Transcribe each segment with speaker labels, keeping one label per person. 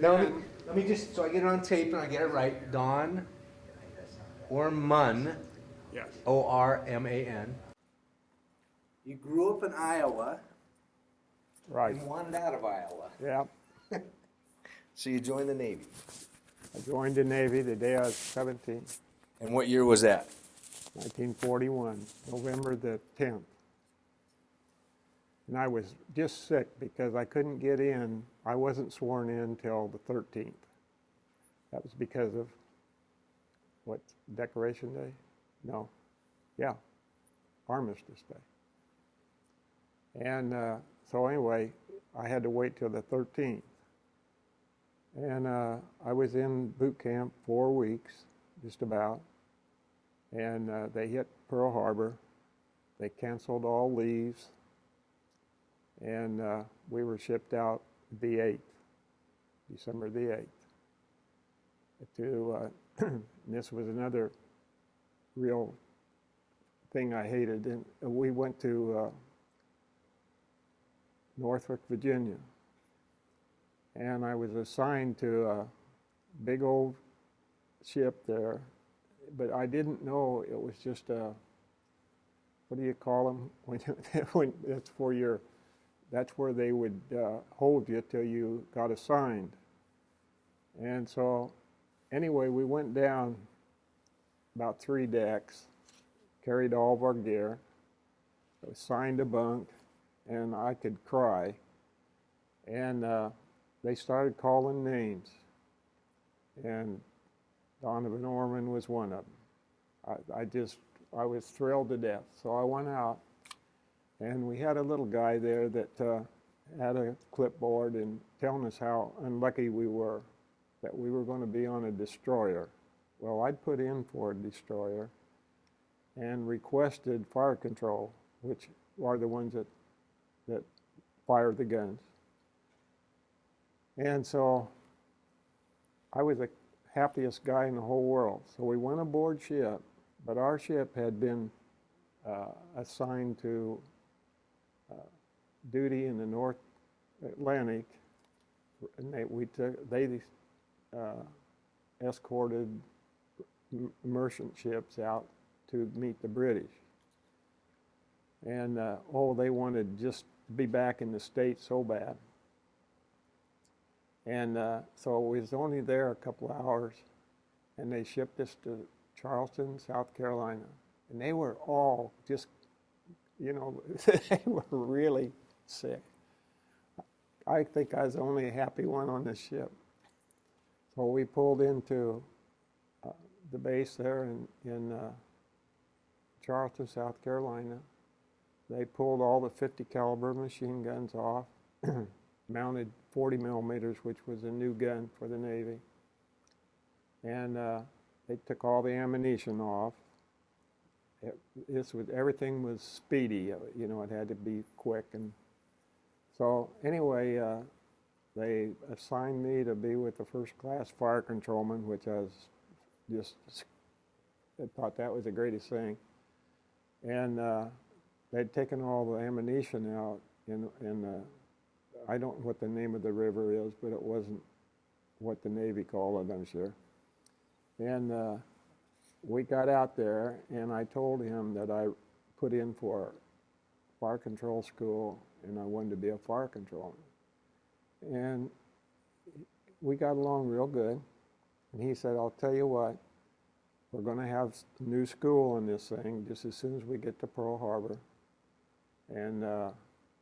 Speaker 1: Now, let me just, so I get it on tape and I get it right. Don Orman,
Speaker 2: Yes.
Speaker 1: O-R-M-A-N. You grew up in Iowa
Speaker 2: Right.
Speaker 1: and wanted out of Iowa.
Speaker 2: Yeah.
Speaker 1: So you joined the Navy.
Speaker 2: I joined the Navy the day I was 17,
Speaker 1: And what year was that?
Speaker 2: 1941, November the 10th. And I was just sick because I couldn't get in. I wasn't sworn in till the 13th. That was because of, what, Decoration Day? No. Yeah, Armistice Day. And so anyway, I had to wait till the 13th. And I was in boot camp 4 weeks, just about. And they hit Pearl Harbor. They canceled all leaves. And we were shipped out the 8th, December the 8th. And this was another real thing I hated. And we went to Norfolk, Virginia. And I was assigned to a big old ship there, but I didn't know it was just a, what do you call them? When that's where they would hold you till you got assigned. And so anyway, we went down about 3 decks, carried all of our gear, assigned a bunk, and I could cry. And they started calling names, and Don Orman was one of them. I was thrilled to death. So I went out, and we had a little guy there that had a clipboard and telling us how unlucky we were that we were going to be on a destroyer. Well, I'd put in for a destroyer and requested fire control, which are the ones that fire the guns. And so I was the happiest guy in the whole world. So we went aboard ship, but our ship had been assigned to duty in the North Atlantic, and they escorted merchant ships out to meet the British. And they wanted just to be back in the States so bad. And so we was only there a couple of hours, and they shipped us to Charleston, South Carolina. And they were all just, they were really sick. I think I was the only happy one on the ship. So we pulled into the base there in Charleston, South Carolina. They pulled all the 50 caliber machine guns off, mounted 40 millimeters, which was a new gun for the Navy. And they took all the ammunition off. Everything was speedy, it had to be quick. And so anyway, they assigned me to be with the first class fire controlman, which I thought that was the greatest thing. And they'd taken all the ammunition out in I don't know what the name of the river is, but it wasn't what the Navy called it, I'm sure. And we got out there, and I told him that I put in for fire control school, and I wanted to be a fire controlman. And we got along real good. And he said, I'll tell you what, we're going to have a new school on this thing just as soon as we get to Pearl Harbor. And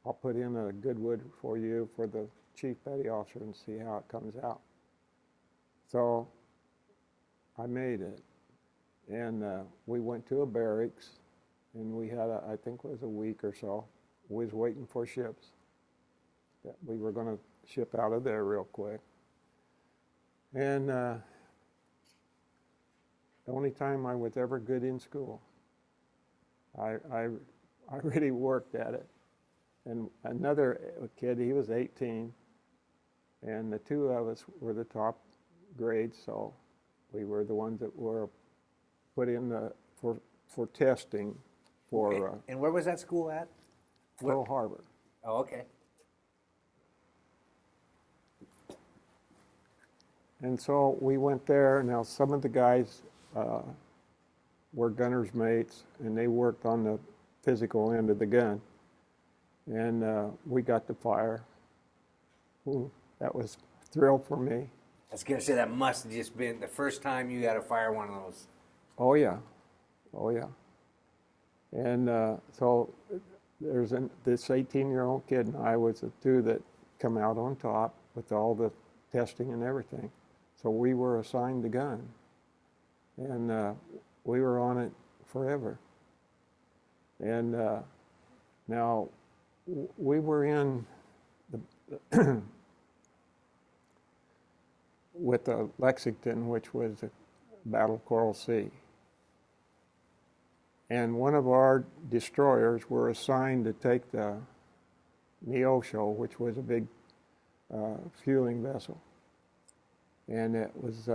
Speaker 2: I'll put in a Goodwood for you for the chief petty officer and see how it comes out. So I made it. And we went to a barracks, and we had, I think it was a week or so. We was waiting for ships that we were going to ship out of there real quick. And the only time I was ever good in school. I really worked at it. And another kid, he was 18, and the two of us were the top grades, so we were the ones that were put in for testing for
Speaker 1: and where was that school at?
Speaker 2: Pearl Harbor.
Speaker 1: Oh, okay.
Speaker 2: And so we went there. Now, some of the guys were gunner's mates, and they worked on the physical end of the gun. And we got to fire. Ooh, that was a thrill for me.
Speaker 1: I was going to say that must have just been the first time you got to fire one of those.
Speaker 2: Oh, yeah. Oh, yeah. And so there's this 18-year-old kid, and I was the two that come out on top with all the testing and everything. So we were assigned the gun, and we were on it forever. And now we were in the with the Lexington, which was a Battle of Coral Sea. And one of our destroyers were assigned to take the Neosho, which was a big fueling vessel. And it was,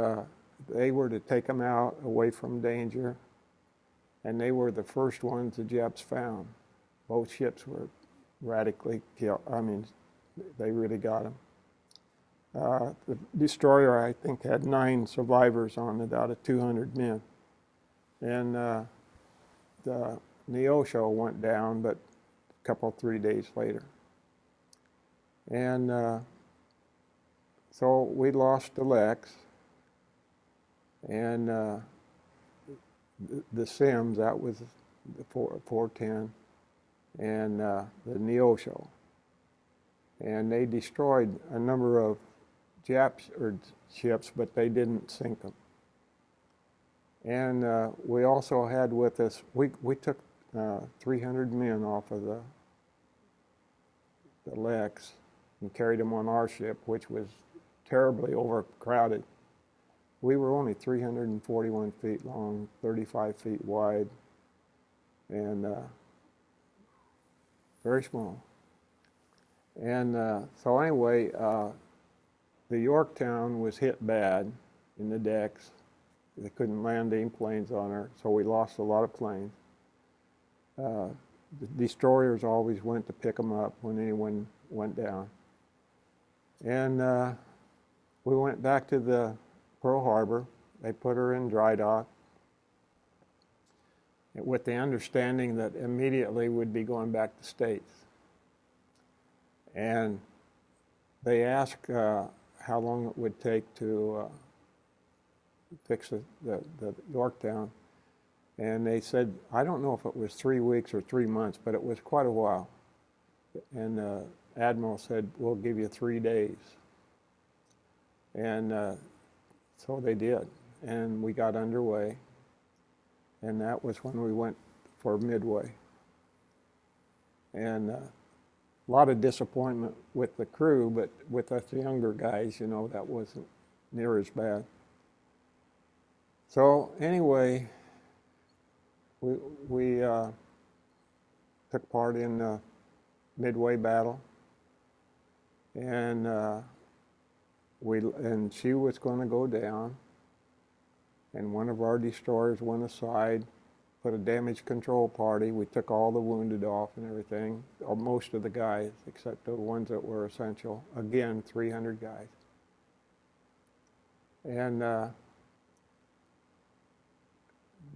Speaker 2: they were to take them out away from danger, and they were the first ones the Japs found. Both ships were radically killed. I mean, they really got them. The destroyer, I think, had 9 survivors on it out of 200 men. And the Neosho went down, but a couple, 3 days later. And so we lost the Lex, and the Sims, that was the 410, and the Neosho. And they destroyed a number of Japs or ships, but they didn't sink them. And we also had with us, we took 300 men off of the Lex and carried them on our ship, which was terribly overcrowded. We were only 341 feet long, 35 feet wide, and very small. And so anyway, the Yorktown was hit bad in the decks. They couldn't land any planes on her, so we lost a lot of planes. The destroyers always went to pick them up when anyone went down. And we went back to the Pearl Harbor. They put her in dry dock with the understanding that immediately we'd be going back to States. And they asked how long it would take to fix the Yorktown. And they said, I don't know if it was 3 weeks or 3 months, but it was quite a while. And the Admiral said, we'll give you 3 days. And so they did. And we got underway. And that was when we went for Midway. And a lot of disappointment with the crew, but with us younger guys, you know, that wasn't near as bad. So anyway, we took part in the Midway battle, and she was going to go down, and one of our destroyers went aside, put a damage control party. We took all the wounded off and everything, or most of the guys, except the ones that were essential. Again, 300 guys. And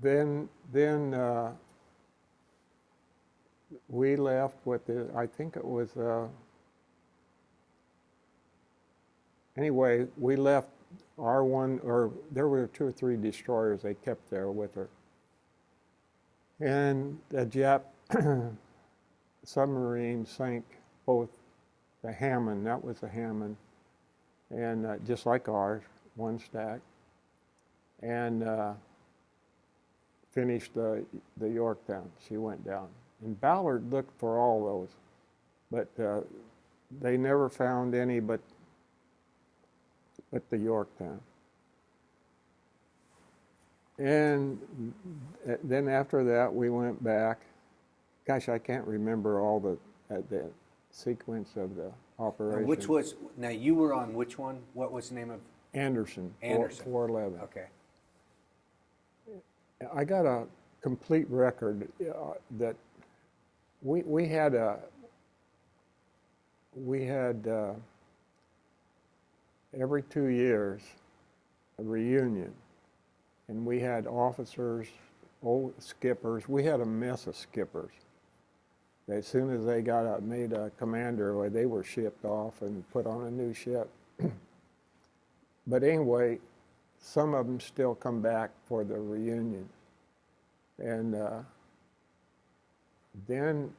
Speaker 2: then we left with I think it was, anyway, we left our one, or there were 2 or 3 destroyers they kept there with her. And the Jap submarine sank both the Hammond, that was the Hammond, and just like ours, one stack, and finished the Yorktown. She went down. And Ballard looked for all those, but they never found any but the Yorktown. And then after that, we went back. Gosh, I can't remember all the sequence of the operation.
Speaker 1: Which was, now you were on which one? What was the name of?
Speaker 2: Anderson. 411.
Speaker 1: Okay.
Speaker 2: I got a complete record that we had every 2 years reunion, and we had officers, old skippers. We had a mess of skippers. As soon as they got made a commander, they were shipped off and put on a new ship. But anyway, some of them still come back for the reunion. And then,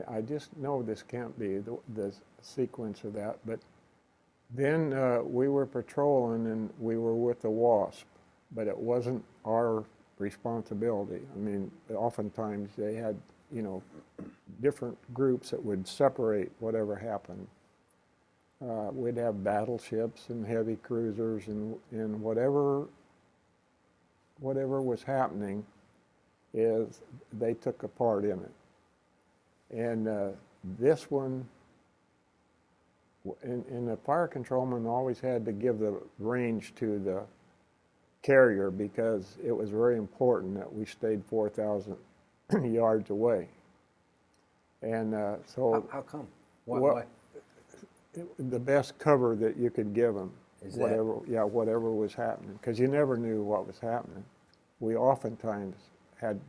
Speaker 2: I just know this can't be the sequence of that, but then we were patrolling and we were with the WASP, but it wasn't our responsibility. I mean, oftentimes they had, different groups that would separate whatever happened. We'd have battleships and heavy cruisers and whatever was happening is they took a part in it. And this one, and the fire controlman always had to give the range to the carrier because it was very important that we stayed 4,000 yards away. And so...
Speaker 1: How come? Why?
Speaker 2: The best cover that you could give them.
Speaker 1: Is
Speaker 2: whatever was happening, because you never knew what was happening. We oftentimes had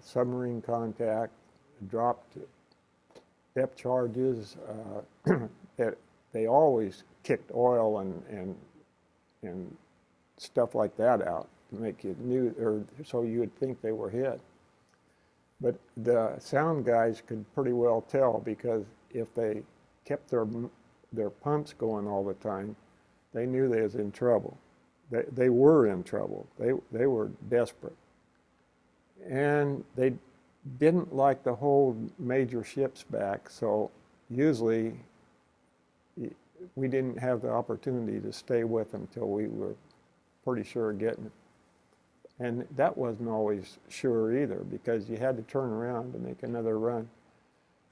Speaker 2: submarine contact, dropped depth charges. They always kicked oil and stuff like that out to make you or so you would think they were hit. But the sound guys could pretty well tell, because if they kept their pumps going all the time, they knew they was in trouble. They were in trouble. They were desperate. And they didn't like to hold major ships back, so usually we didn't have the opportunity to stay with them till we were pretty sure of getting it. And that wasn't always sure either, because you had to turn around to make another run.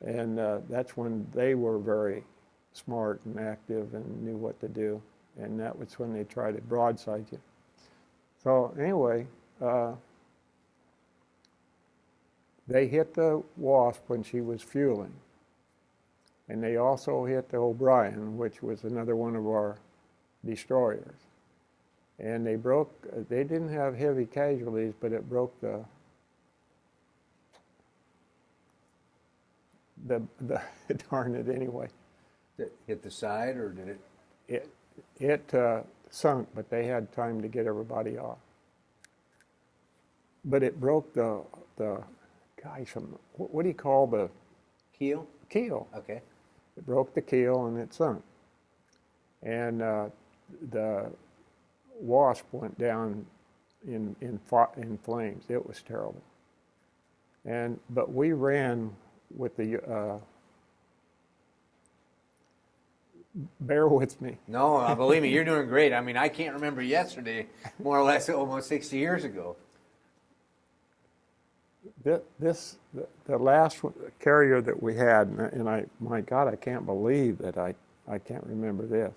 Speaker 2: And that's when they were very smart and active and knew what to do. And that was when they tried to broadside you. So anyway, they hit the Wasp when she was fueling. And they also hit the O'Brien, which was another one of our destroyers. And they didn't have heavy casualties, but it broke the darn it anyway.
Speaker 1: Did it hit the side, or did it?
Speaker 2: It sunk, but they had time to get everybody off. But it broke the gosh, what do you call the
Speaker 1: Keel?
Speaker 2: Keel.
Speaker 1: Okay.
Speaker 2: It broke the keel and it sunk. And the Wasp went down in flames. It was terrible. But we ran with the bear with me.
Speaker 1: No, believe me, you're doing great. I mean, I can't remember yesterday, more or less almost 60 years ago.
Speaker 2: The last carrier that we had, and my God, I can't believe that I can't remember this.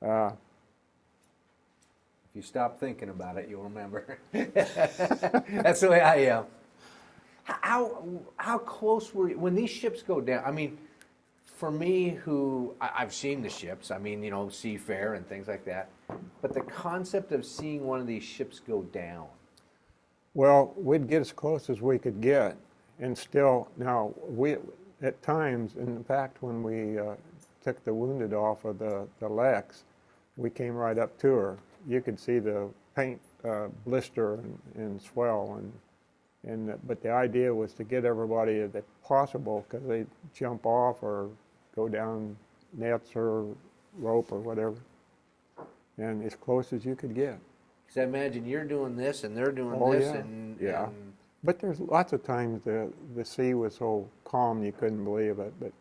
Speaker 1: If you stop thinking about it, you'll remember. That's the way I am. How close were you when these ships go down? I mean, for me, I've seen the ships. I mean, seafare and things like that. But the concept of seeing one of these ships go down.
Speaker 2: Well, we'd get as close as we could get, and still, now, we, at times, in fact, when we took the wounded off of the Lex, we came right up to her. You could see the paint blister and swell, but the idea was to get everybody that possible, because they'd jump off or go down nets or rope or whatever, and as close as you could get.
Speaker 1: Because I imagine you're doing this and they're doing this.
Speaker 2: Yeah. But there's lots of times the sea was so calm you couldn't believe it. But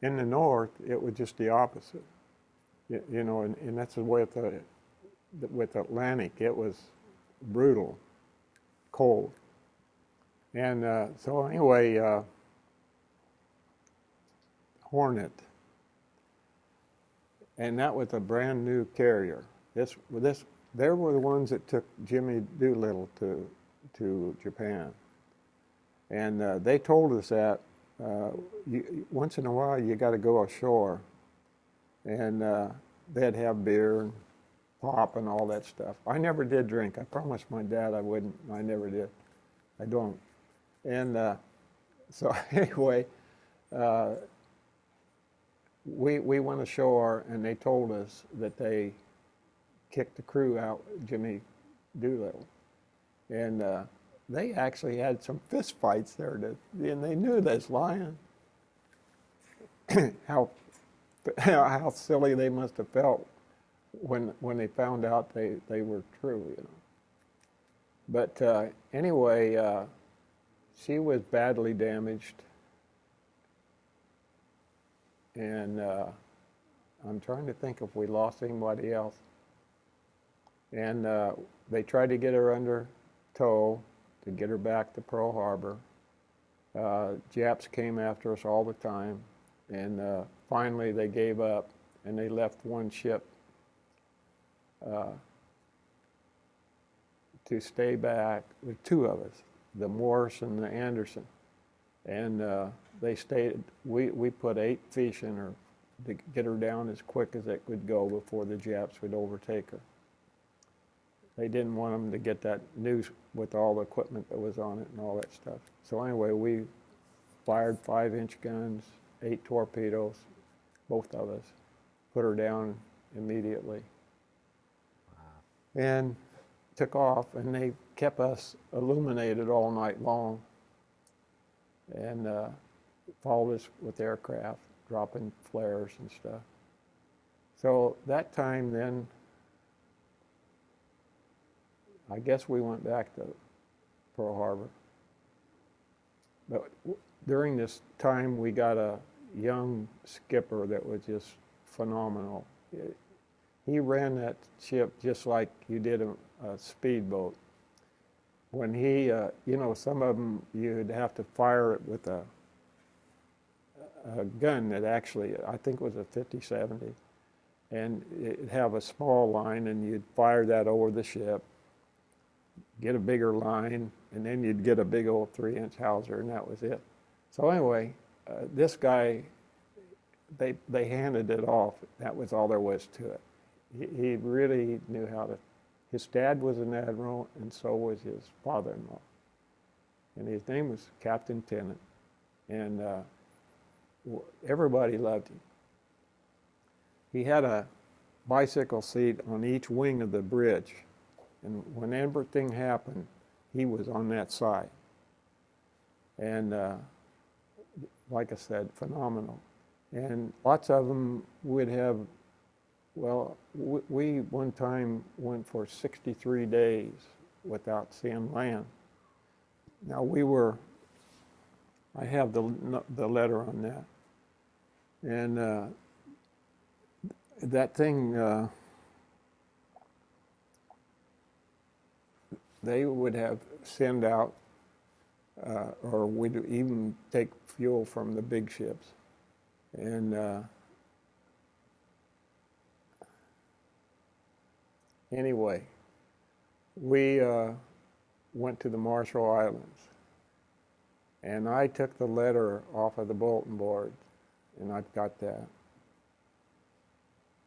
Speaker 2: in the north, it was just the opposite. And that's the way with Atlantic. It was brutal, cold. And so anyway, Hornet. And that was a brand new carrier. They were the ones that took Jimmy Doolittle to Japan. And they told us that once in a while you got to go ashore and they'd have beer and pop and all that stuff. I never did drink. I promised my dad I wouldn't. I never did. I don't. And so anyway, we went ashore, and they told us that they kicked the crew out, Jimmy Doolittle. And they actually had some fist fights there, and they knew they was lying. how silly they must have felt when they found out they were true, you know. But anyway, she was badly damaged, and I'm trying to think if we lost anybody else. And they tried to get her under tow to get her back to Pearl Harbor. Japs came after us all the time, and finally they gave up, and they left one ship to stay back with two of us, the Morris and the Anderson. And they stayed, we put 8 fish in her to get her down as quick as it could go before the Japs would overtake her. They didn't want them to get that news with all the equipment that was on it and all that stuff. So anyway, we fired 5-inch guns, 8 torpedoes, both of us, put her down immediately. Wow. And took off, and they kept us illuminated all night long, and followed us with aircraft, dropping flares and stuff. So that time then, I guess we went back to Pearl Harbor. But during this time, we got a young skipper that was just phenomenal. He ran that ship just like you did a speedboat. When he, you know, some of them you'd have to fire it with a gun that actually, I think it was a 50-70, and it'd have a small line, and you'd fire that over the ship, get a bigger line, and then you'd get a big old 3-inch howitzer, and that was it. So anyway, this guy, they handed it off. That was all there was to it. He really knew how to. His dad was an admiral, and so was his father-in-law. And his name was Captain Tennant, and everybody loved him. He had a bicycle seat on each wing of the bridge, and when everything happened, he was on that side. And like I said, phenomenal. And lots of them would have, well, we one time went for 63 days without seeing land. Now I have the letter on that. And that thing, they would have sent out, or we'd even take fuel from the big ships. And anyway, we went to the Marshall Islands, and I took the letter off of the bulletin board, and I've got that.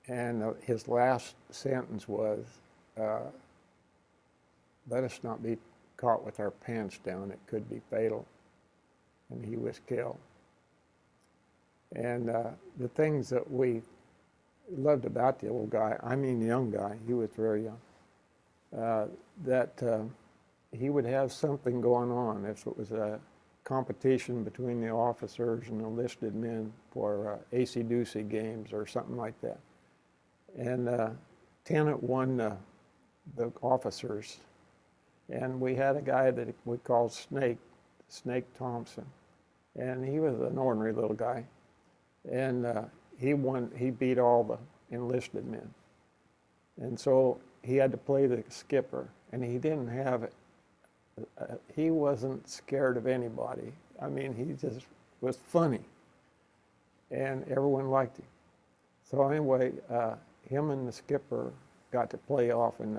Speaker 2: And his last sentence was, let us not be caught with our pants down, it could be fatal. And he was killed. And the things that we loved about the old guy, I mean the young guy, he was very young, that he would have something going on. If it was a competition between the officers and enlisted men for acey-deucey games or something like that. And Tennant won the officers. And we had a guy that we called Snake Thompson. And he was an ordinary little guy. And he beat all the enlisted men. And so he had to play the skipper, and he didn't have it. He wasn't scared of anybody. I mean, he just was funny, and everyone liked him. So anyway, him and the skipper got to play off in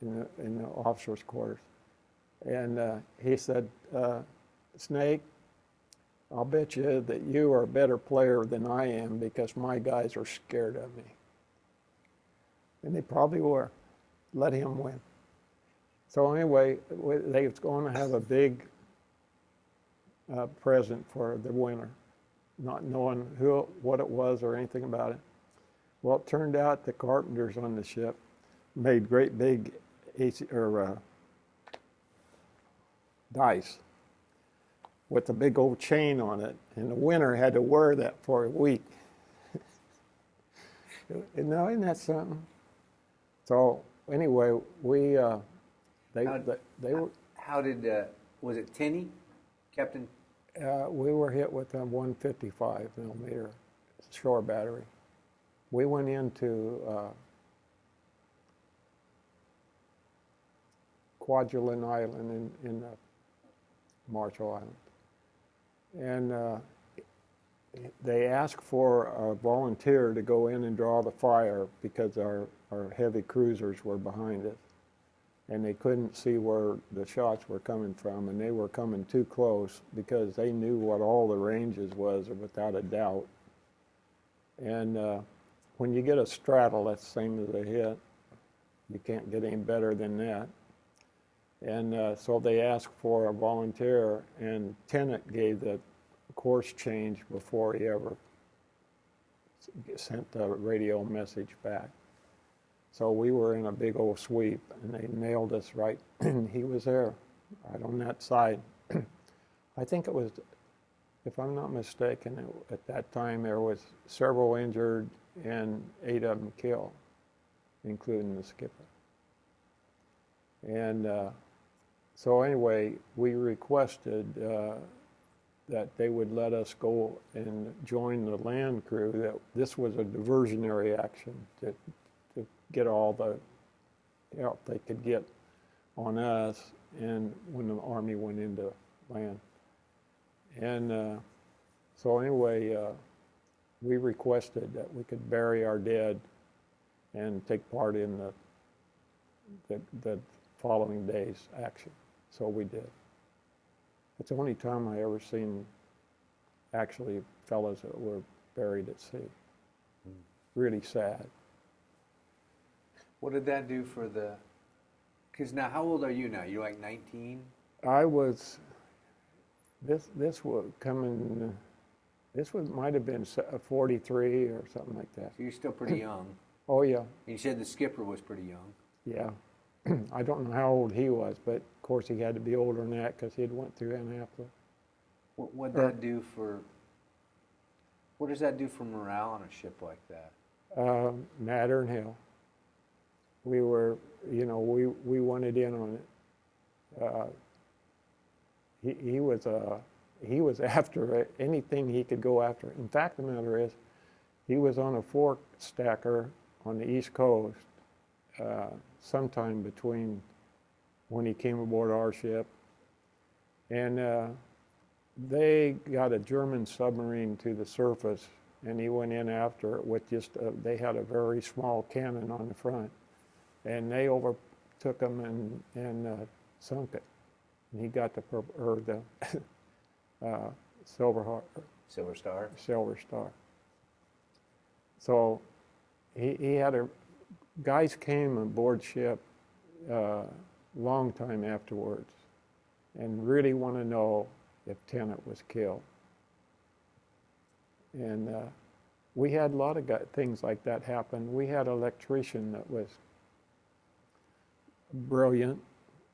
Speaker 2: the officers' quarters. And he said, Snake, I'll bet you that you are a better player than I am because my guys are scared of me. And they probably were. Let him win. So anyway, they was going to have a big present for the winner, not knowing what it was or anything about it. Well, it turned out the carpenters on the ship made great big dice with a big old chain on it, and the winner had to wear that for a week. Now, isn't that something? So anyway, they were.
Speaker 1: How did was it Tinney, Captain?
Speaker 2: We were hit with a 155 millimeter shore battery. We went into Kwajalein Island in Marshall Island. And they asked for a volunteer to go in and draw the fire because our heavy cruisers were behind us. And they couldn't see where the shots were coming from, and they were coming too close because they knew what all the ranges was, without a doubt. And when you get a straddle, that's the same as a hit. You can't get any better than that. And so they asked for a volunteer, and Tennant gave the course change before he ever sent the radio message back. So we were in a big old sweep, and they nailed us right, and he was there, right on that side. I think it was, if I'm not mistaken, at that time there was several injured and 8 of them killed, including the skipper. And so anyway, we requested that they would let us go and join the land crew. That this was a diversionary action to get all the help they could get on us, and when the Army went into land. And so anyway, we requested that we could bury our dead and take part in the following day's action. So we did. It's the only time I ever seen actually fellas that were buried at sea. Really sad.
Speaker 1: What did that do for the? Because now, how old are you now? You're like 19.
Speaker 2: I was. This was coming. This might have been 43 or something like that.
Speaker 1: So you're still pretty young.
Speaker 2: Oh yeah.
Speaker 1: And you said the skipper was pretty young.
Speaker 2: Yeah. I don't know how old he was, but of course he had to be older than that because he'd went through Annapolis.
Speaker 1: What that do for? What does that do for morale on a ship like that?
Speaker 2: Madder than hell. We were, we wanted in on it. He was after anything he could go after. In fact, the matter is, he was on a fork stacker on the East Coast sometime between when he came aboard our ship, and they got a German submarine to the surface, and he went in after it with just they had a very small cannon on the front. And they overtook him and sunk it. And he got the Silver Star. So he had guys came aboard ship long time afterwards and really want to know if Tennant was killed. And we had a lot of things like that happen. We had an electrician that was brilliant,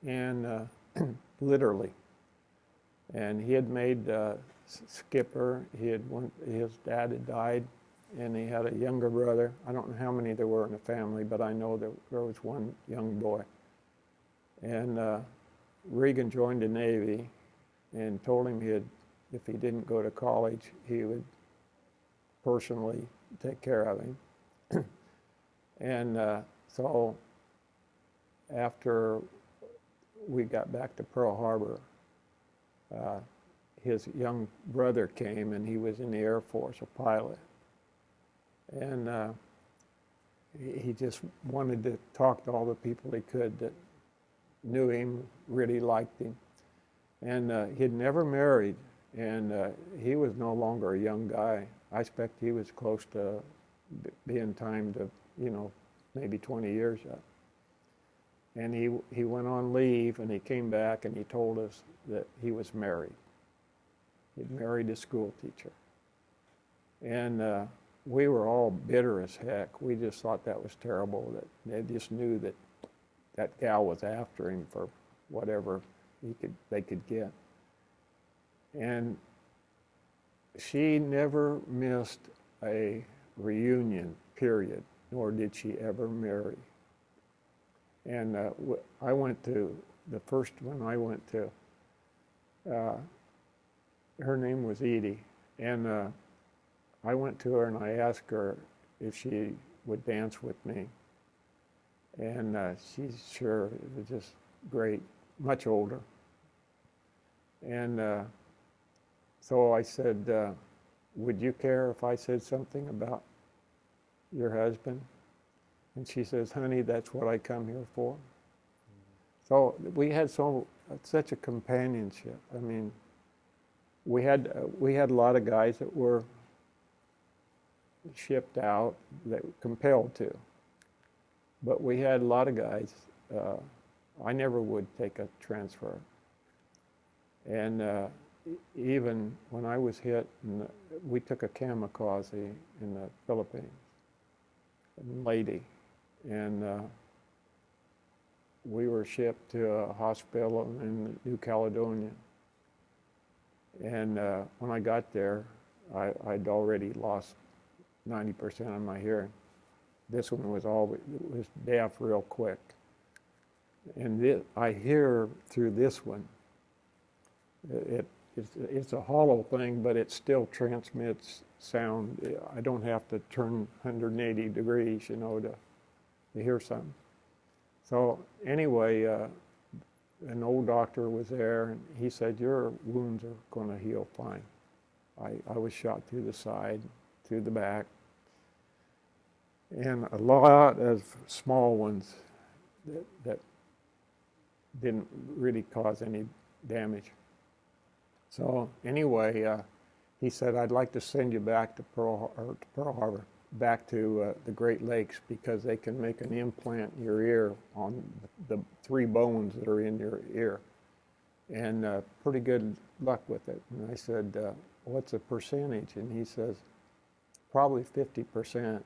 Speaker 2: and literally. And he had made skipper. His dad had died, and he had a younger brother. I don't know how many there were in the family, but I know that there was one young boy. And Reagan joined the Navy, and told him if he didn't go to college, he would personally take care of him. And so after we got back to Pearl Harbor, his young brother came, and he was in the Air Force, a pilot. And he just wanted to talk to all the people he could that knew him, really liked him. And he'd never married, And he was no longer a young guy. I expect he was close to being timed to, maybe 20 years yet. And he went on leave, and he came back, and he told us that he was married. He'd married a school teacher. And we were all bitter as heck. We just thought that was terrible, that they just knew that that gal was after him for whatever they could get. And she never missed a reunion, period, nor did she ever marry. And I went to, the first one I went to, her name was Edie, and I went to her and I asked her if she would dance with me. And she's sure, it was just great, much older. And so I said, would you care if I said something about your husband? And she says, honey, that's what I come here for. So we had such a companionship. I mean, we had a lot of guys that were shipped out, that were compelled to. But we had a lot of guys. I never would take a transfer. And even when I was hit, we took a kamikaze in the Philippines, a lady, and we were shipped to a hospital in New Caledonia. And when I got there, I'd already lost 90% of my hearing. This one was deaf real quick. And I hear through this one. It's a hollow thing, but it still transmits sound. I don't have to turn 180 degrees, to hear something. So anyway, an old doctor was there, and he said, your wounds are going to heal fine. I was shot through the side, through the back, and a lot of small ones that didn't really cause any damage. So anyway, he said, I'd like to send you back to Pearl Harbor, back to the Great Lakes, because they can make an implant in your ear on the 3 bones that are in your ear. And pretty good luck with it. And I said, what's the percentage? And he says, probably 50%.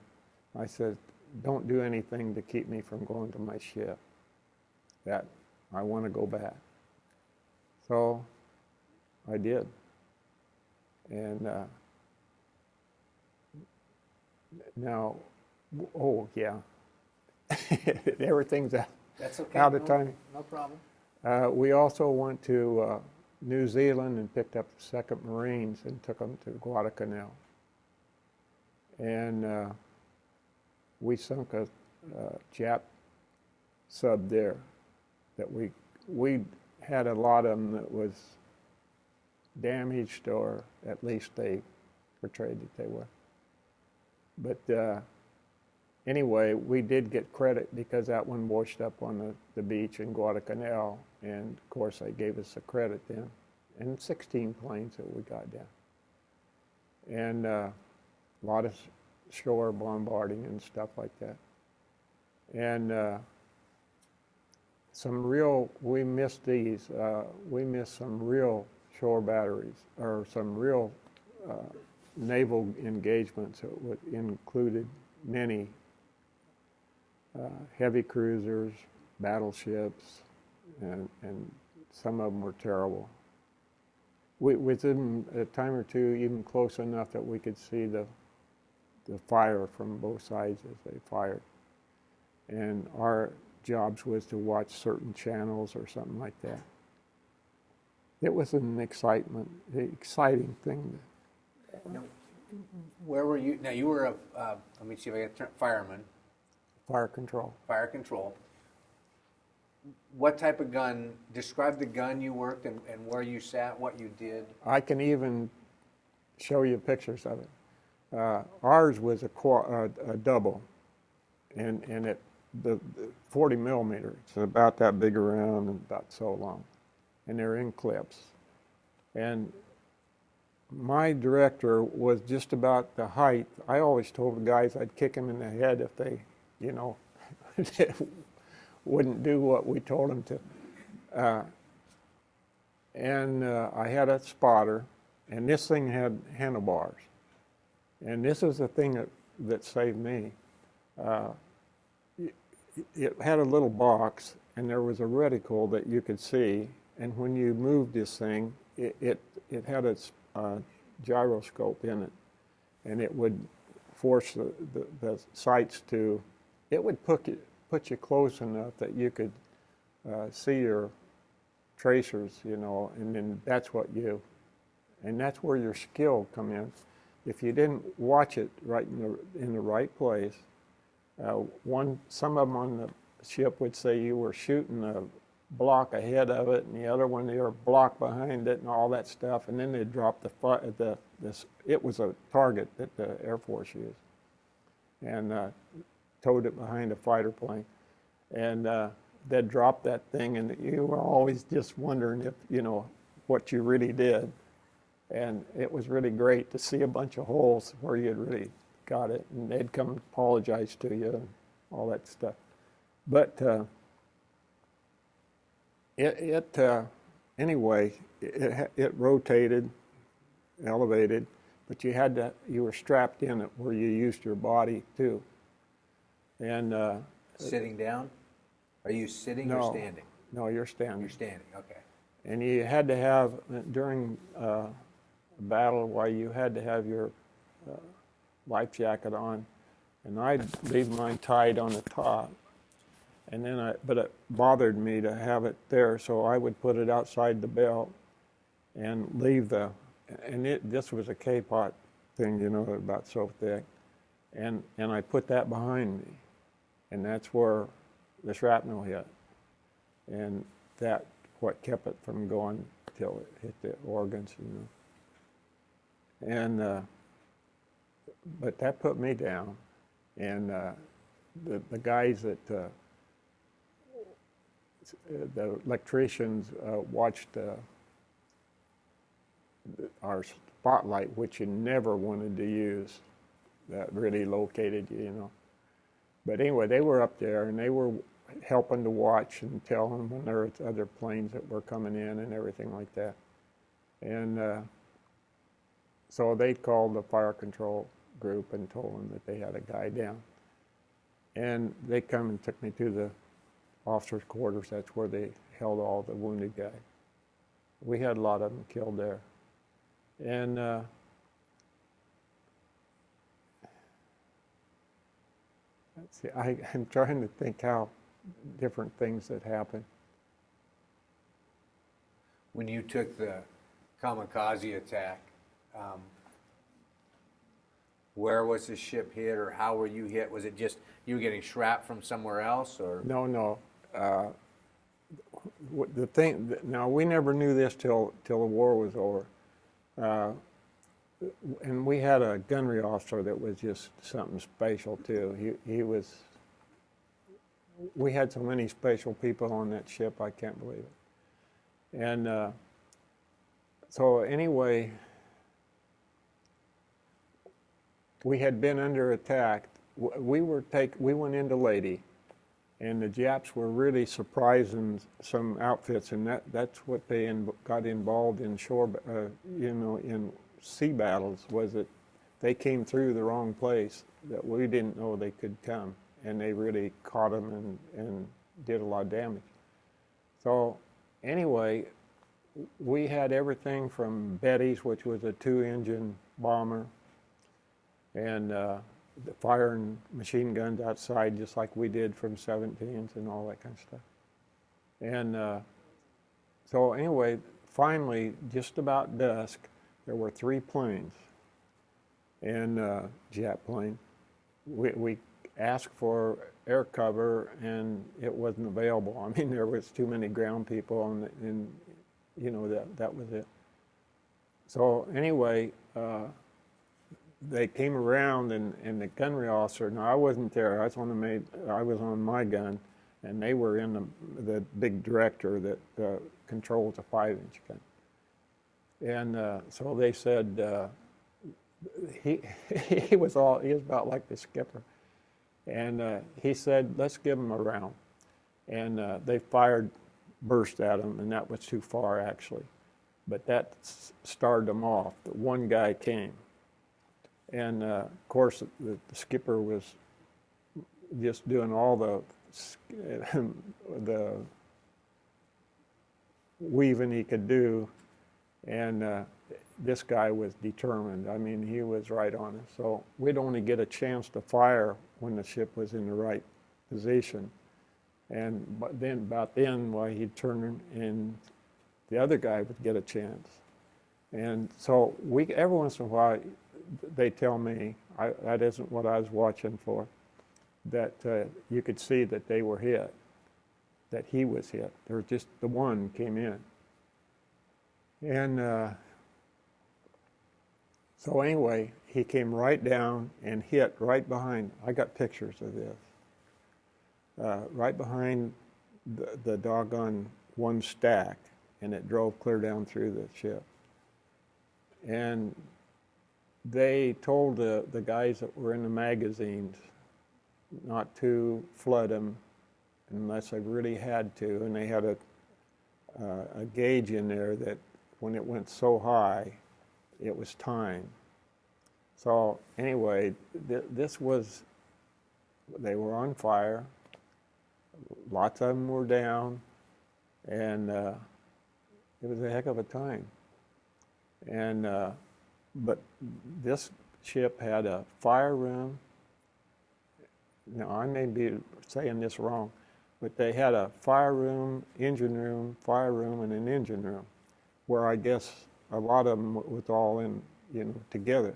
Speaker 2: I said, don't do anything to keep me from going to my ship. That I want to go back. So I did. And now, oh yeah, everything's
Speaker 1: That's okay.
Speaker 2: out of time.
Speaker 1: No problem.
Speaker 2: We also went to New Zealand and picked up the 2nd Marines and took them to Guadalcanal. And we sunk a Jap sub there that we had a lot of them that was damaged, or at least they portrayed that they were. But anyway, we did get credit because that one washed up on the beach in Guadalcanal, and of course they gave us the credit then. And 16 planes that we got down. And a lot of shore bombarding and stuff like that. And we missed these. We missed some real shore batteries, or some real naval engagements that included many heavy cruisers, battleships, and some of them were terrible. Within a time or two, even close enough that we could see the fire from both sides as they fired. And our jobs was to watch certain channels or something like that. It was an exciting thing.
Speaker 1: Now, where were you? Now you were let me see if I get fireman.
Speaker 2: Fire control.
Speaker 1: Fire control. What type of gun? Describe the gun you worked and where you sat, what you did.
Speaker 2: I can even show you pictures of it. Ours was a double, and the 40 millimeter. It's about that big around and about so long, and they're in clips. And my director was just about the height. I always told the guys I'd kick them in the head if they, you know, wouldn't do what we told them to. I had a spotter, and this thing had handlebars. And this is the thing that saved me. It had a little box, and there was a reticle that you could see. And when you moved this thing, it had a gyroscope in it, and it would force the sights to. It would put you close enough that you could see your tracers, you know, and then that's where your skill come in. If you didn't watch it right in the right place, some of them on the ship would say you were shooting a block ahead of it, and the other one they were a block behind it, and all that stuff. And then they'd drop it was a target that the Air Force used, and towed it behind a fighter plane, and they'd drop that thing, and you were always just wondering if, you know, what you really did. And it was really great to see a bunch of holes where you had really got it, and they'd come and apologize to you and all that stuff. But anyway, it rotated, elevated, but you were strapped in it where you used your body too. And
Speaker 1: Sitting down? Are you sitting or standing?
Speaker 2: No, you're standing.
Speaker 1: You're standing, okay.
Speaker 2: And you had to have, during battle, why you had to have your life jacket on, and I'd leave mine tied on the top, and then but it bothered me to have it there, so I would put it outside the belt and leave this was a K-pot thing, you know, about so thick, and I put that behind me, and that's where the shrapnel hit, and that what kept it from going till it hit the organs, you know. And but that put me down, and the guys that the electricians watched our spotlight, which you never wanted to use. That really located you, you know. But anyway, they were up there, and they were helping to watch and tell them when there was other planes that were coming in and everything like that. And so they called the fire control group and told them that they had a guy down. And they come and took me to the officers' quarters. That's where they held all the wounded guys. We had a lot of them killed there. And let's see, I'm trying to think how different things that happened.
Speaker 1: When you took the kamikaze attack, where was the ship hit, or how were you hit? Was it just you were getting shrapnel from somewhere else, or?
Speaker 2: No. The thing. Now we never knew this till the war was over, and we had a gunnery officer that was just something special too. He was. We had so many special people on that ship, I can't believe it. And so anyway, we had been under attack. We went into Leyte, and the Japs were really surprising some outfits, and that's what they got involved in in sea battles, was that they came through the wrong place that we didn't know they could come, and they really caught them and did a lot of damage. So anyway, we had everything from Betty's, which was a 2-engine bomber, and the firing machine guns outside, just like we did from 17s and all that kind of stuff. And so anyway, finally, just about dusk, there were 3 planes, and jet plane. We asked for air cover, and it wasn't available. I mean, there was too many ground people, and you know, that was it. So anyway, they came around, and the gunnery officer. Now I wasn't there. I was on my gun, and they were in the big director that controls a 5-inch gun. And so they said, he, he was about like the skipper. And he said, let's give him a round. And they fired burst at him, and that was too far, actually. But that started them off. The one guy came. And, of course, the skipper was just doing all the weaving he could do. And this guy was determined. I mean, he was right on it. So we'd only get a chance to fire when the ship was in the right position. And about then, he'd turn and the other guy would get a chance. And so every once in a while, they tell me, that isn't what I was watching for, that you could see that they were hit, that he was hit. There was just the one came in. And so anyway, he came right down and hit right behind. I got pictures of this. Right behind the doggone one stack, and it drove clear down through the ship. And they told the guys that were in the magazines not to flood them unless they really had to, and they had a gauge in there that when it went so high, it was time. So anyway, they were on fire. Lots of them were down, and it was a heck of a time. And but this ship had a fire room. Now, I may be saying this wrong, but they had a fire room, fire room, and an engine room, where I guess a lot of them was all in, together.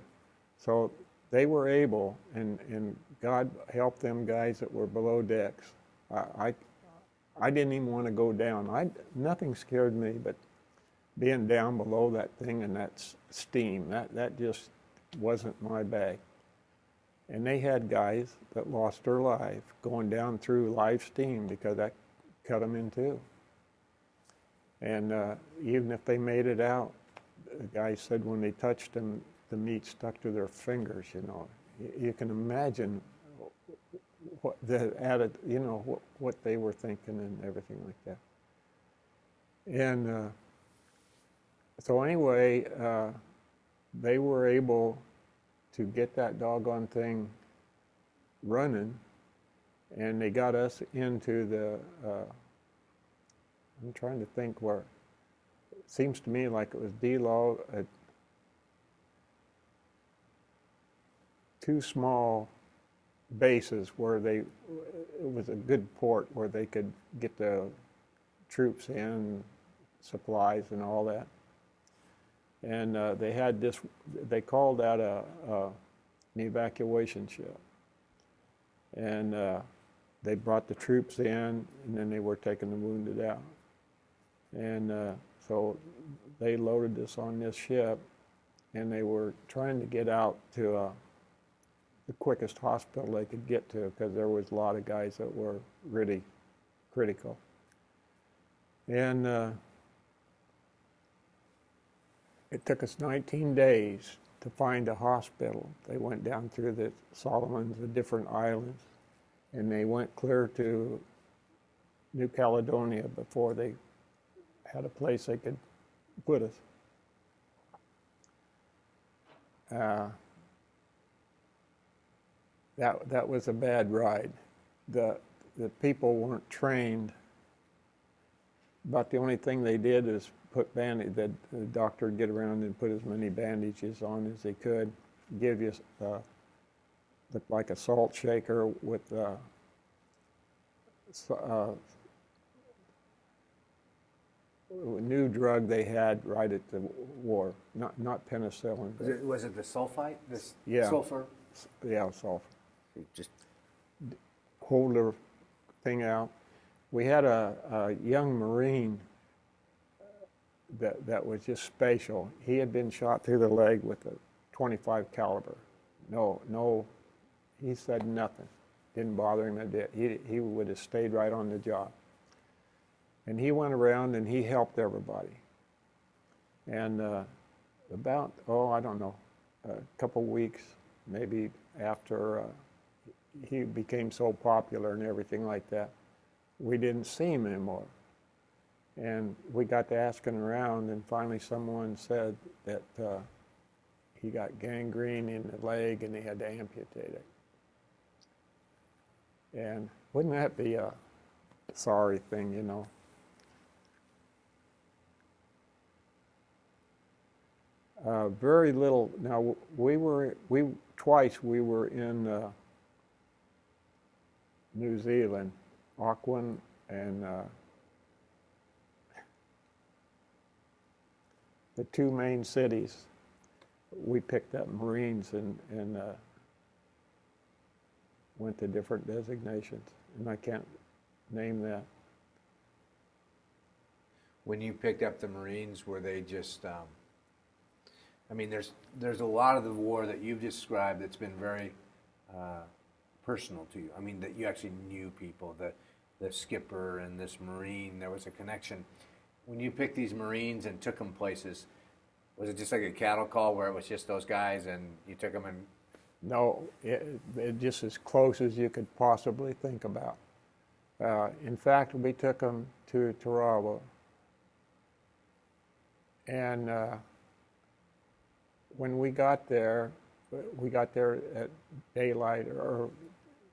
Speaker 2: So they were able, and God helped them guys that were below decks. I didn't even want to go down. Nothing scared me, but being down below that thing and that steam, that just wasn't my bag. And they had guys that lost their life going down through live steam because that cut them in two. And even if they made it out, the guy said when they touched them, the meat stuck to their fingers. You can imagine what what they were thinking and everything like that. And so anyway, they were able to get that doggone thing running, and they got us into the, I'm trying to think where, it seems to me like it was D-Law, two small bases where it was a good port where they could get the troops in, supplies and all that. And they had this, they called that an evacuation ship. And they brought the troops in, and then they were taking the wounded out. And so they loaded us on this ship, and they were trying to get out to the quickest hospital they could get to, because there was a lot of guys that were really critical. And it took us 19 days to find a hospital. They went down through the Solomons, the different islands, and they went clear to New Caledonia before they had a place they could put us. That was a bad ride. The people weren't trained. About the only thing they did is put the doctor would get around and put as many bandages on as they could, give you looked like a salt shaker with a new drug they had right at the war, not penicillin.
Speaker 1: Was it the sulfite?
Speaker 2: Yeah.
Speaker 1: Sulfur?
Speaker 2: Yeah, sulfur.
Speaker 1: Just
Speaker 2: hold the thing out. We had a young Marine that was just special. He had been shot through the leg with a .25 caliber. No, he said nothing. Didn't bother him a bit. He would have stayed right on the job. And he went around and he helped everybody. And about, I don't know, a couple weeks maybe after he became so popular and everything like that, we didn't see him anymore. And we got to asking around, and finally someone said that he got gangrene in the leg and they had to amputate it. And wouldn't that be a sorry thing, you know? Very little. Now twice we were in New Zealand, Auckland, and the two main cities. We picked up Marines and went to different designations, and I can't name that.
Speaker 1: When you picked up the Marines, were they just? I mean, there's a lot of the war that you've described that's been very personal to you. I mean, that you actually knew people, the skipper and this Marine. There was a connection. When you picked these Marines and took them places, was it just like a cattle call where it was just those guys and you took them and?
Speaker 2: No, it just as close as you could possibly think about. In fact, we took them to Tarawa, and when we got there at daylight or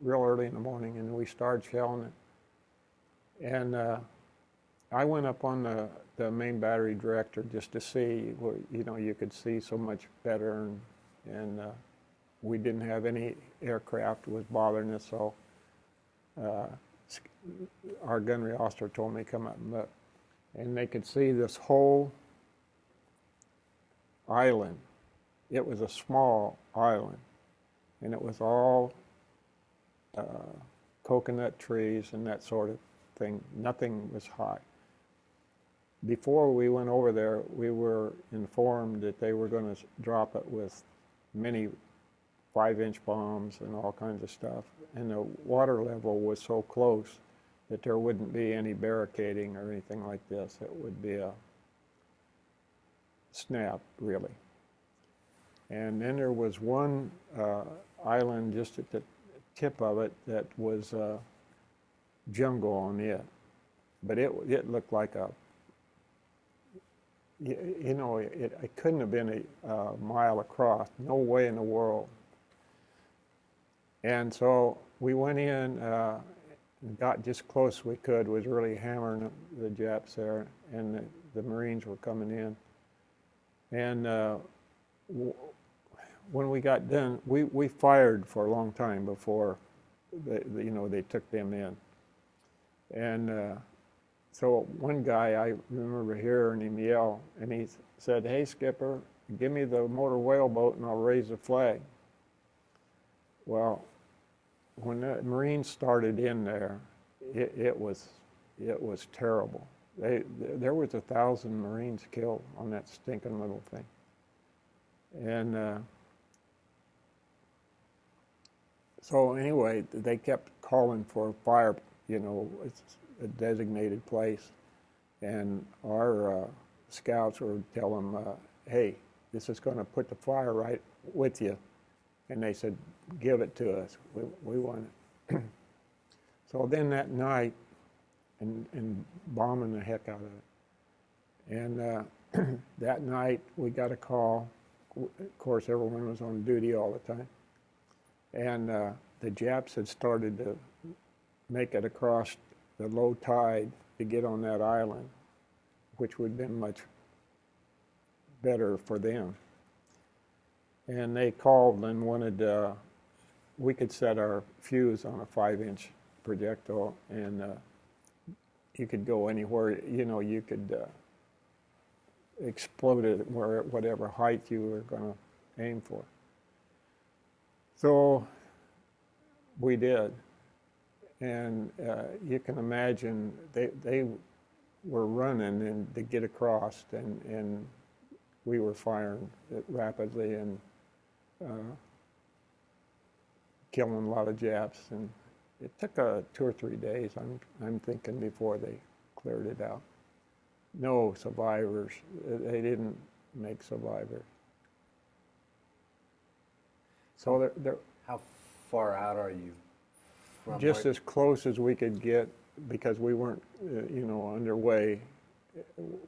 Speaker 2: real early in the morning, and we started shelling it. And I went up on the main battery director just to see, you know, you could see so much better, and we didn't have any aircraft was bothering us, so our gunnery officer told me to come up and look. And they could see this whole island. It was a small island, and it was all coconut trees and that sort of thing. Nothing was high. Before we went over there, we were informed that they were going to drop it with many 5-inch bombs and all kinds of stuff. And the water level was so close that there wouldn't be any barricading or anything like this. It would be a snap, really. And then there was one island just at the tip of it that was jungle on it. But it looked like a, you know, it couldn't have been a mile across. No way in the world. And so we went in and got just close we could, was really hammering the Japs there, and the Marines were coming in. And when we got done, we fired for a long time before they took them in. And so one guy, I remember hearing him yell, and he said, "Hey, Skipper, give me the motor whaleboat and I'll raise the flag." Well, when the Marines started in there, it was terrible. There was 1,000 Marines killed on that stinking little thing. And so anyway, they kept calling for fire, you know, it's a designated place. And our scouts would tell them, "Hey, this is going to put the fire right with you." And they said, "Give it to us. We want it." So then that night, and bombing the heck out of it. And that night we got a call. Of course, everyone was on duty all the time. And the Japs had started to make it across the low tide to get on that island, which would have been much better for them. And they called and wanted, we could set our fuse on a 5-inch projectile, and you could go anywhere, you know, you could explode it whatever height you were going to aim for. So we did. And you can imagine they were running and to get across, and we were firing rapidly and killing a lot of Japs. And it took 2 or 3 days, I'm thinking, before they cleared it out. no survivors. They didn't make survivors. So they're
Speaker 1: How far out are you from
Speaker 2: just
Speaker 1: where,
Speaker 2: as close as we could get, because we weren't, underway.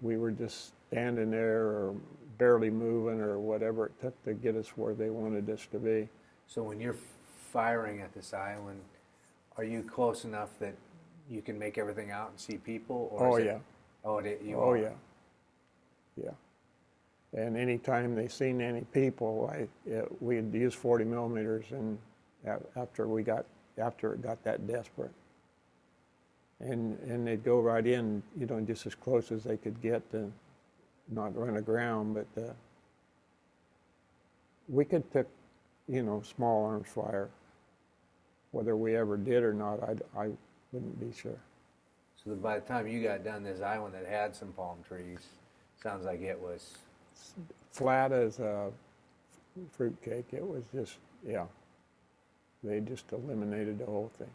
Speaker 2: We were just standing there or barely moving or whatever it took to get us where they wanted us to be.
Speaker 1: so when you're firing at this island, are you close enough that you can make everything out and see people? Or
Speaker 2: Oh,
Speaker 1: is it-
Speaker 2: yeah.
Speaker 1: Oh, you
Speaker 2: Oh,
Speaker 1: are?
Speaker 2: yeah. Yeah. And anytime they seen any people, we'd use 40 millimeters, and after it got that desperate. And they'd go right in, just as close as they could get to not run aground, but we could take, small arms fire. Whether we ever did or not, I wouldn't be sure.
Speaker 1: So that by the time you got done, this island that had some palm trees, sounds like it was.
Speaker 2: Flat as a fruitcake. It was just, yeah. They just eliminated the whole thing.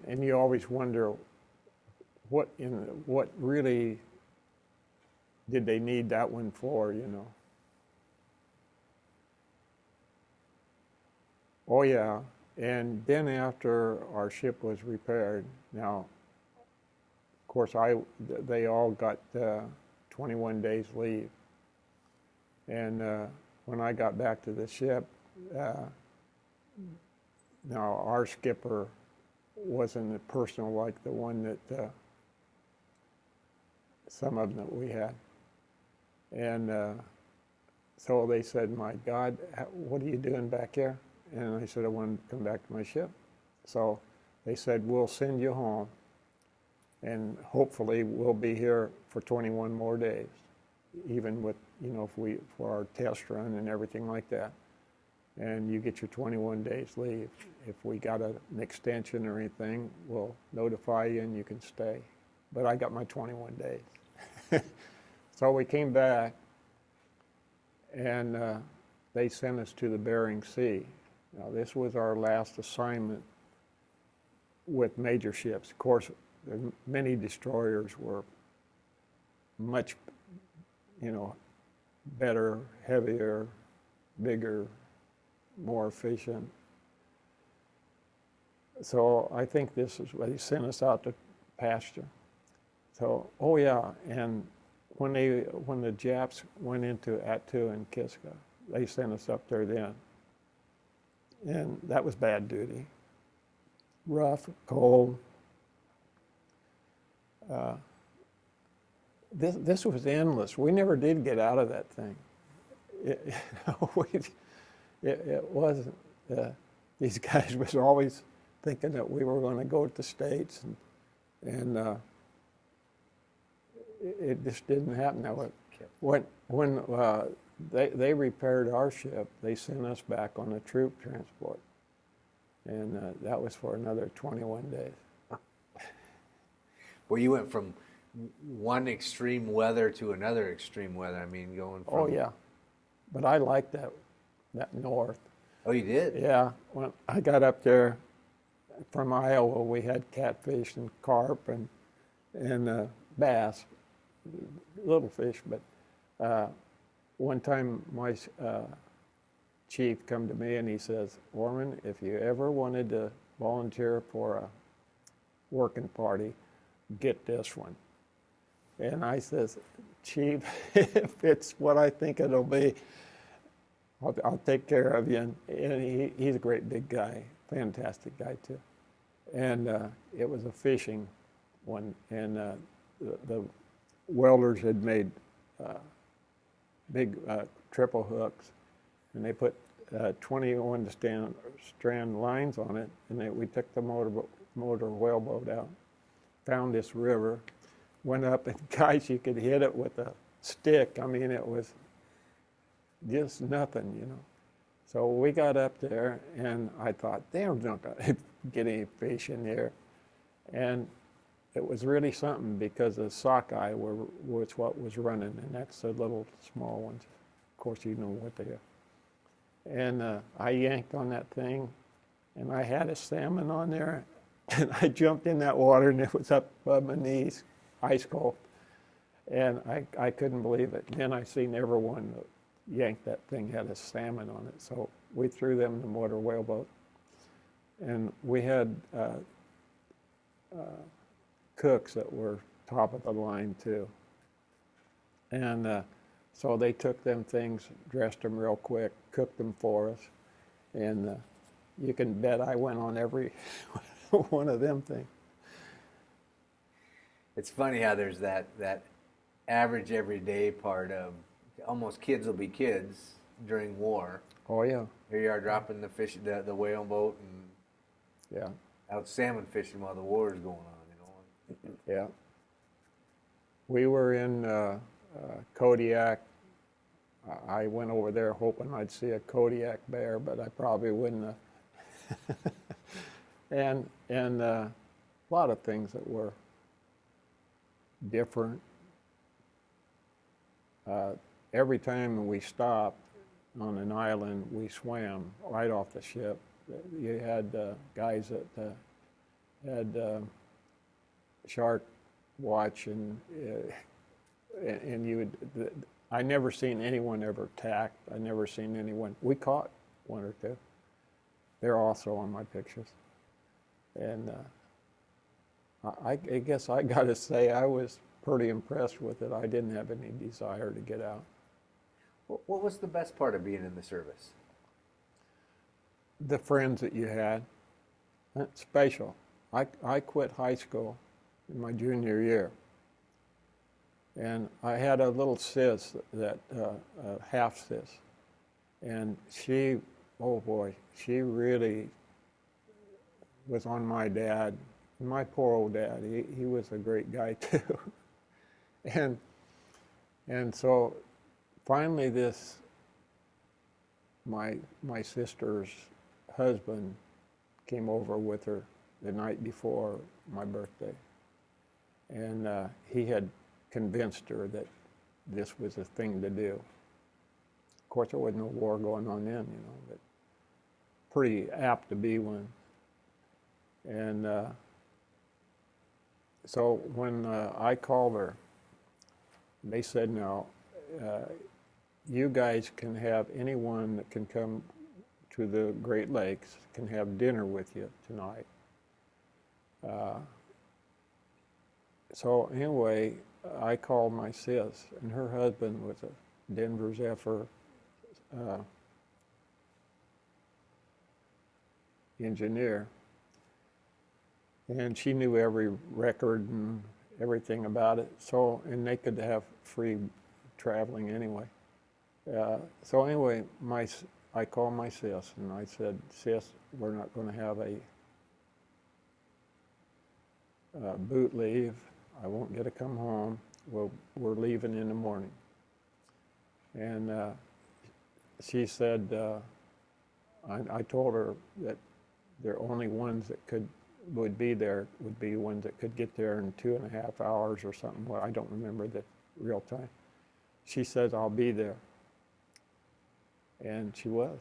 Speaker 2: And you always wonder what really did they need that one for, Oh yeah, and then after our ship was repaired, now, of course, they all got 21 days leave, and when I got back to the ship, now our skipper wasn't personal like the one that some of them that we had, and so they said, "My God, what are you doing back here?" And I said, "I want to come back to my ship." So they said, "We'll send you home, and hopefully we'll be here for 21 more days, even with, for our test run and everything like that. And you get your 21 days leave. If we got an extension or anything, we'll notify you and you can stay." But I got my 21 days. So we came back, and they sent us to the Bering Sea. Now, this was our last assignment with major ships. Of course, many destroyers were much, better, heavier, bigger, more efficient. So I think this is why they sent us out to pasture. So, oh yeah, and when the Japs went into Attu and Kiska, they sent us up there then. And that was bad duty. Rough, cold. This was endless. We never did get out of that thing. It wasn't. These guys was always thinking that we were going to go to the States, and it just didn't happen that way. When they repaired our ship, they sent us back on a troop transport, and that was for another 21 days.
Speaker 1: Well, you went from one extreme weather to another extreme weather. I mean, going from...
Speaker 2: Oh yeah, but I liked that north.
Speaker 1: Oh, you did?
Speaker 2: Yeah, when I got up there from Iowa, we had catfish and carp and bass, little fish. But one time my chief come to me and he says, "Orman, if you ever wanted to volunteer for a working party, get this one." And I says, "Chief, if it's what I think it'll be, I'll take care of you." And he's a great big guy, fantastic guy too. And it was a fishing one, and the welders had made big triple hooks, and they put 21 strand lines on it, and we took the motor whaleboat out, found this river, went up, and guys, you could hit it with a stick. I mean, it was just nothing, So we got up there, and I thought, they're not going to get any fish in there. And it was really something, because the sockeye was what was running, and that's the little small ones. Of course, you know what they are. And I yanked on that thing, and I had a salmon on there. And I jumped in that water, and it was up above my knees, ice cold. And I couldn't believe it. And then I seen everyone yank that thing, had a salmon on it. So we threw them in the motor whaleboat. And we had cooks that were top of the line too. And so they took them things, dressed them real quick, cooked them for us. And you can bet I went on every one of them things.
Speaker 1: It's funny how there's that average everyday part of almost kids will be kids during war.
Speaker 2: Oh yeah.
Speaker 1: Here you are dropping the fish, the whale boat, and out salmon fishing while the war is going on. You know.
Speaker 2: Yeah. We were in Kodiak. I went over there hoping I'd see a Kodiak bear, but I probably wouldn't have. and a lot of things that were different. Every time we stopped on an island, we swam right off the ship. You had guys that had shark watch, and you would. I never seen anyone ever attacked. I never seen anyone. We caught one or two. They're also on my pictures. And I guess I got to say I was pretty impressed with it. I didn't have any desire to get out.
Speaker 1: What was the best part of being in the service?
Speaker 2: The friends that you had. That's special. I quit high school in my junior year. And I had a little sis, that half sis. And she, oh boy, she really was on my dad. My poor old dad, he was a great guy too. And so finally my sister's husband came over with her the night before my birthday. And he had convinced her that this was a thing to do. Of course, there wasn't no war going on then, but pretty apt to be one. And so when I called her, they said, "Now, you guys can have anyone that can come to the Great Lakes can have dinner with you tonight." So anyway, I called my sis, and her husband was a Denver Zephyr engineer, and she knew every record and everything about it. So, and they could have free traveling anyway. So anyway, I called my sis, and I said, "Sis, we're not going to have a boot leave. I won't get to come home. We're leaving in the morning." And she said, I told her that the only ones that would be there would be ones that could get there in 2.5 hours or something. Well, I don't remember the real time. She says, "I'll be there." And she was.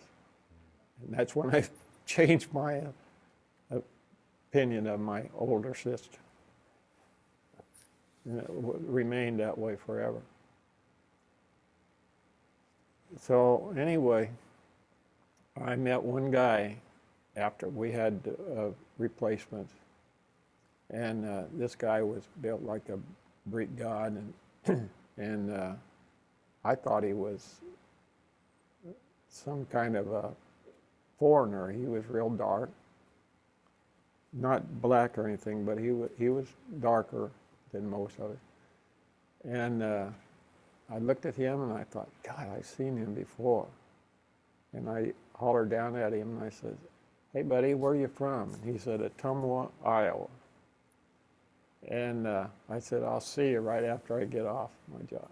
Speaker 2: And that's when I changed my opinion of my older sister. And it remained that way forever. So anyway, I met one guy after we had replacements, and this guy was built like a Greek god, and I thought he was some kind of a foreigner. He was real dark, not black or anything, but he was darker than most of it. And I looked at him and I thought, God, I've seen him before. And I hollered down at him and I said, "Hey buddy, where are you from?" And he said, "Ottumwa, Iowa." And I said, "I'll see you right after I get off my job."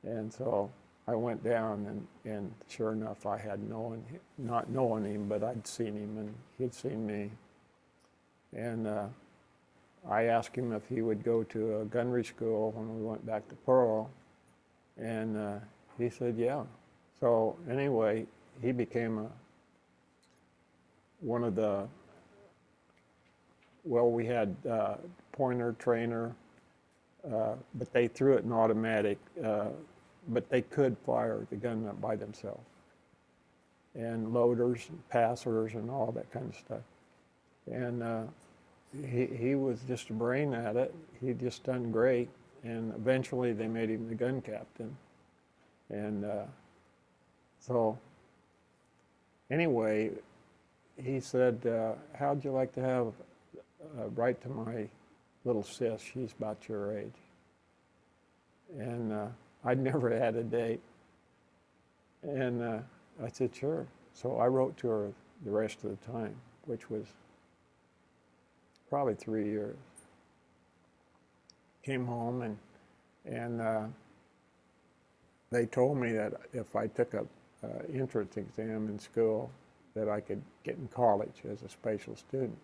Speaker 2: And so I went down, and sure enough, I had not known him, but I'd seen him and he'd seen me. And I asked him if he would go to a gunnery school when we went back to Pearl, and he said, yeah. So anyway, he became one of the well, we had pointer, trainer, but they threw it in automatic, but they could fire the gun by themselves. And loaders, and passers, and all that kind of stuff. And he was just a brain at it. He just done great. And eventually they made him the gun captain. And so anyway, he said, how'd you like to have write to my little sis? She's about your age. And I'd never had a date. And I said, sure. So I wrote to her the rest of the time, which was probably 3 years. Came home and they told me that if I took a entrance exam in school, that I could get in college as a special student.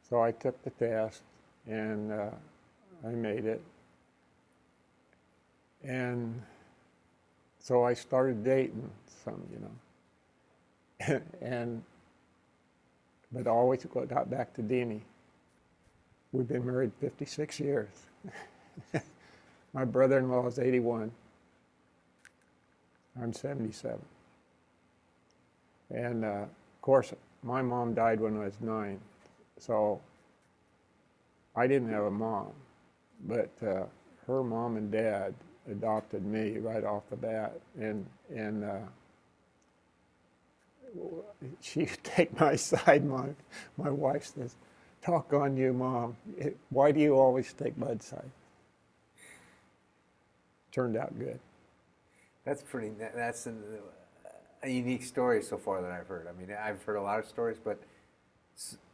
Speaker 2: So I took the test and I made it. And so I started dating some, but always got back to Deanie. We've been married 56 years. My brother-in-law is 81. I'm 77. And of course, my mom died when I was 9, so I didn't have a mom, but her mom and dad adopted me right off the bat, and she would take my side. My wife says, "Talk on you, Mom. Why do you always take my side?" Turned out good.
Speaker 1: That's a unique story so far that I've heard. I mean, I've heard a lot of stories, but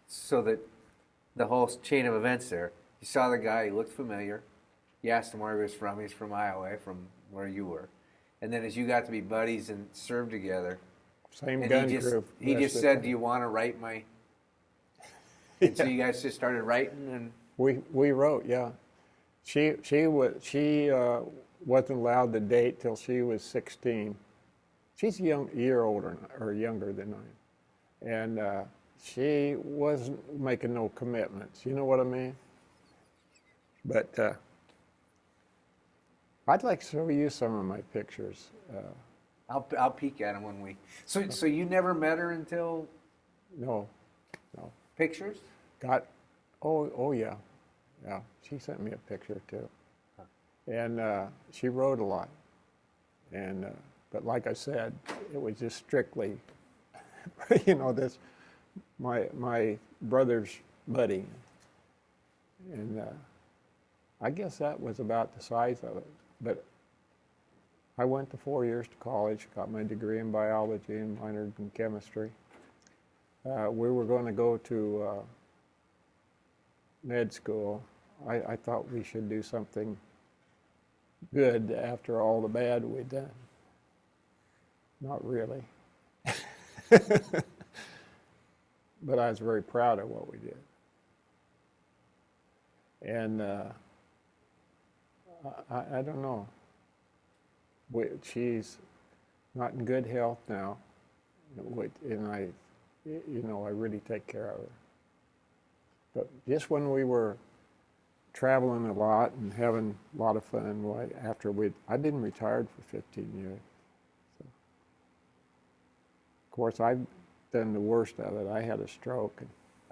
Speaker 1: so that the whole chain of events there, you saw the guy, he looked familiar. You asked him where he was from. He's from Iowa, from where you were. And then as you got to be buddies and serve together,
Speaker 2: same gun group.
Speaker 1: He just said, "Do you want to write my?" And so you guys just started writing, and
Speaker 2: we wrote. Yeah, she wasn't allowed to date till she was 16. She's a year older or younger than I am, and she wasn't making no commitments. You know what I mean? But I'd like to show you some of my pictures.
Speaker 1: I'll peek at them when we. So you never met her until.
Speaker 2: No.
Speaker 1: Pictures?
Speaker 2: Oh yeah. She sent me a picture too, and she wrote a lot, and but like I said, it was just strictly, this my brother's buddy, and I guess that was about the size of it. But I went to 4 years to college, got my degree in biology and minored in chemistry. We were going to go to med school. I thought we should do something good after all the bad we'd done. Not really. But I was very proud of what we did. And I don't know. She's not in good health now, and I really take care of her. But just when we were traveling a lot and having a lot of fun, I've been retired for 15 years. So. Of course, I've done the worst of it. I had a stroke.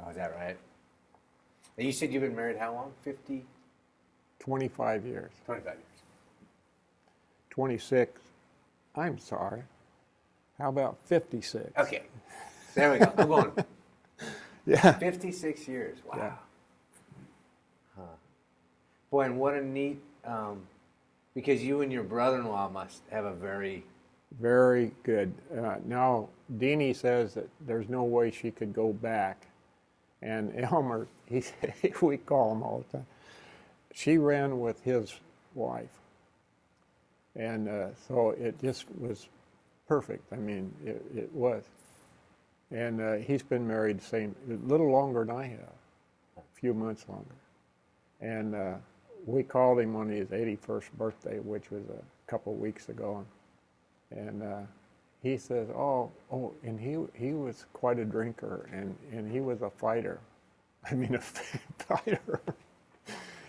Speaker 1: Oh, is that right? And you said you've been married how long? 50?
Speaker 2: 25 years.
Speaker 1: 25 years.
Speaker 2: 26. I'm sorry. How about 56?
Speaker 1: Okay. There we go. I'm going.
Speaker 2: Yeah.
Speaker 1: 56 years. Wow.
Speaker 2: Yeah.
Speaker 1: Huh. Boy, and what a neat, because you and your brother-in-law must have a very...
Speaker 2: Very good. Now, Deanie says that there's no way she could go back. And Elmer, we call him all the time. She ran with his wife. And so it just was perfect. I mean, it was. And he's been married a little longer than I have, a few months longer. And we called him on his 81st birthday, which was a couple of weeks ago. And he says, and he was quite a drinker, and he was a fighter. I mean, a fighter.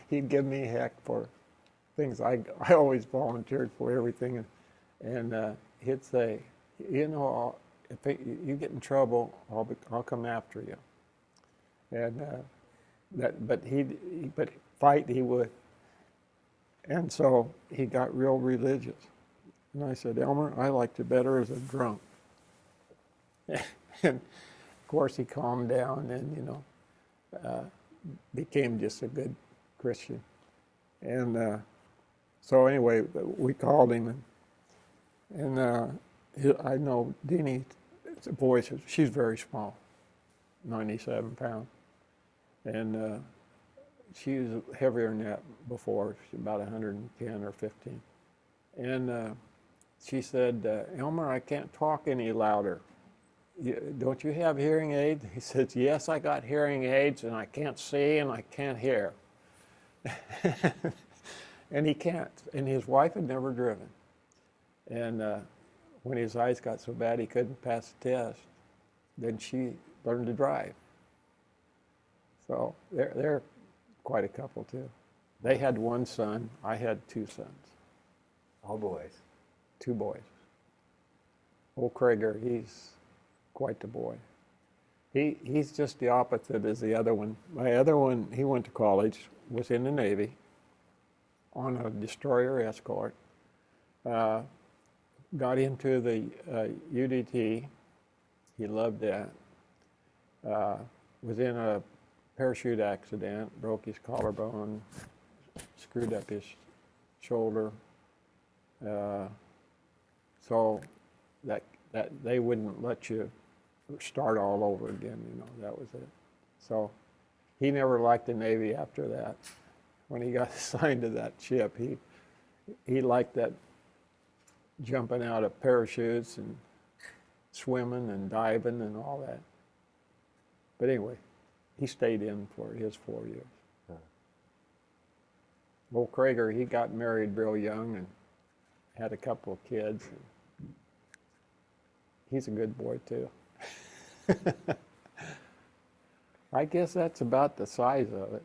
Speaker 2: He'd give me heck for things I always volunteered for everything, and he'd say, you know, if you get in trouble, I'll come after you. And but fight he would. And so he got real religious. And I said, Elmer, I liked it better as a drunk. And of course he calmed down and, you know, became just a good Christian. And so anyway, we called him, and I know Deanie Voices. She's very small, 97 pounds, and she was heavier than that before. She's about 110 or 15, and she said, "Elmer, I can't talk any louder. Don't you have hearing aids?" He said, "Yes, I got hearing aids, and I can't see and I can't hear." And he can't. And his wife had never driven. And when his eyes got so bad he couldn't pass the test, then she learned to drive. So they're quite a couple too. They had one son. I had two sons.
Speaker 1: All boys.
Speaker 2: Two boys. Old Krager, he's quite the boy. He's just the opposite as the other one. My other one, he went to college, was in the Navy on a destroyer escort, got into the UDT. He loved that. Was in a parachute accident, broke his collarbone, screwed up his shoulder. So that they wouldn't let you start all over again, you know, that was it. So he never liked the Navy after that. When he got assigned to that ship, he liked that jumping out of parachutes and swimming and diving and all that. But anyway, he stayed in for his 4 years. Huh. Old Krager, he got married real young and had a couple of kids. He's a good boy too. I guess that's about the size of it.